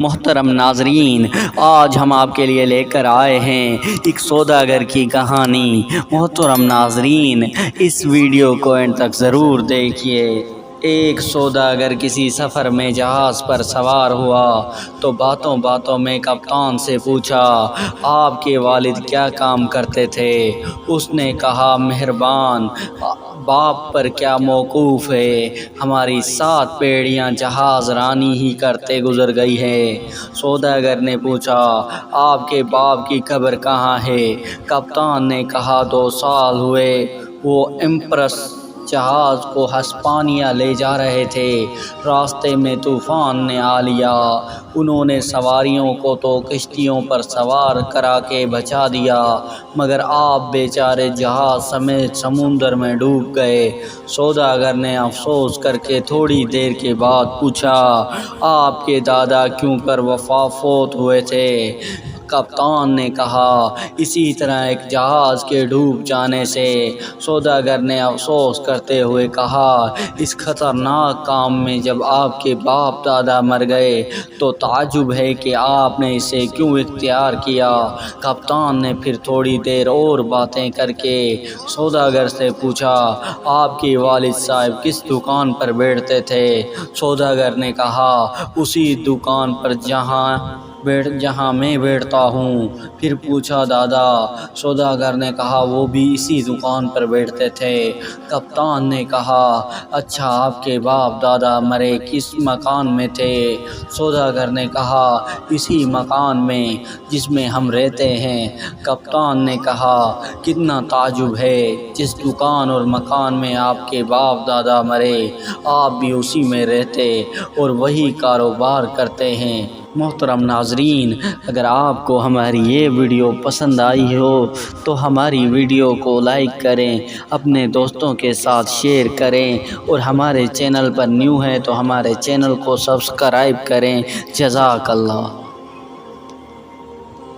محترم ناظرین، آج ہم آپ کے لیے لے کر آئے ہیں ایک سوداگر کی کہانی۔ محترم ناظرین، اس ویڈیو کو اینڈ تک ضرور دیکھیے۔ ایک سوداگر کسی سفر میں جہاز پر سوار ہوا تو باتوں باتوں میں کپتان سے پوچھا، آپ کے والد کیا کام کرتے تھے؟ اس نے کہا، مہربان باپ پر کیا موقوف ہے، ہماری 7 پیڑیاں جہاز رانی ہی کرتے گزر گئی ہے۔ سوداگر نے پوچھا، آپ کے باپ کی قبر کہاں ہے؟ کپتان نے کہا، 2 سال ہوئے، وہ ایمپرس جہاز کو ہسپانیہ لے جا رہے تھے، راستے میں طوفان نے آ لیا، انہوں نے سواریوں کو تو کشتیوں پر سوار کرا کے بچا دیا، مگر آپ بیچارے جہاز سمیت سمندر میں ڈوب گئے۔ سوداگر نے افسوس کر کے تھوڑی دیر کے بعد پوچھا، آپ کے دادا کیوں کر فوت ہوئے تھے؟ کپتان نے کہا، اسی طرح ایک جہاز کے ڈوب جانے سے۔ سوداگر نے افسوس کرتے ہوئے کہا، اس خطرناک کام میں جب آپ کے باپ دادا مر گئے تو تعجب ہے کہ آپ نے اسے کیوں اختیار کیا۔ کپتان نے پھر تھوڑی دیر اور باتیں کر کے سوداگر سے پوچھا، آپ کے والد صاحب کس دکان پر بیٹھتے تھے؟ سوداگر نے کہا، اسی دکان پر جہاں میں بیٹھتا ہوں۔ پھر پوچھا، دادا؟ سوداگر نے کہا، وہ بھی اسی دکان پر بیٹھتے تھے۔ کپتان نے کہا، اچھا، آپ کے باپ دادا مرے کس مکان میں تھے؟ سوداگر نے کہا، اسی مکان میں جس میں ہم رہتے ہیں۔ کپتان نے کہا، کتنا تعجب ہے، جس دکان اور مکان میں آپ کے باپ دادا مرے آپ بھی اسی میں رہتے اور وہی کاروبار کرتے ہیں۔ محترم ناظرین، اگر آپ کو ہماری یہ ویڈیو پسند آئی ہو تو ہماری ویڈیو کو لائک کریں، اپنے دوستوں کے ساتھ شیئر کریں، اور ہمارے چینل پر نیو ہیں تو ہمارے چینل کو سبسکرائب کریں۔ جزاک اللہ۔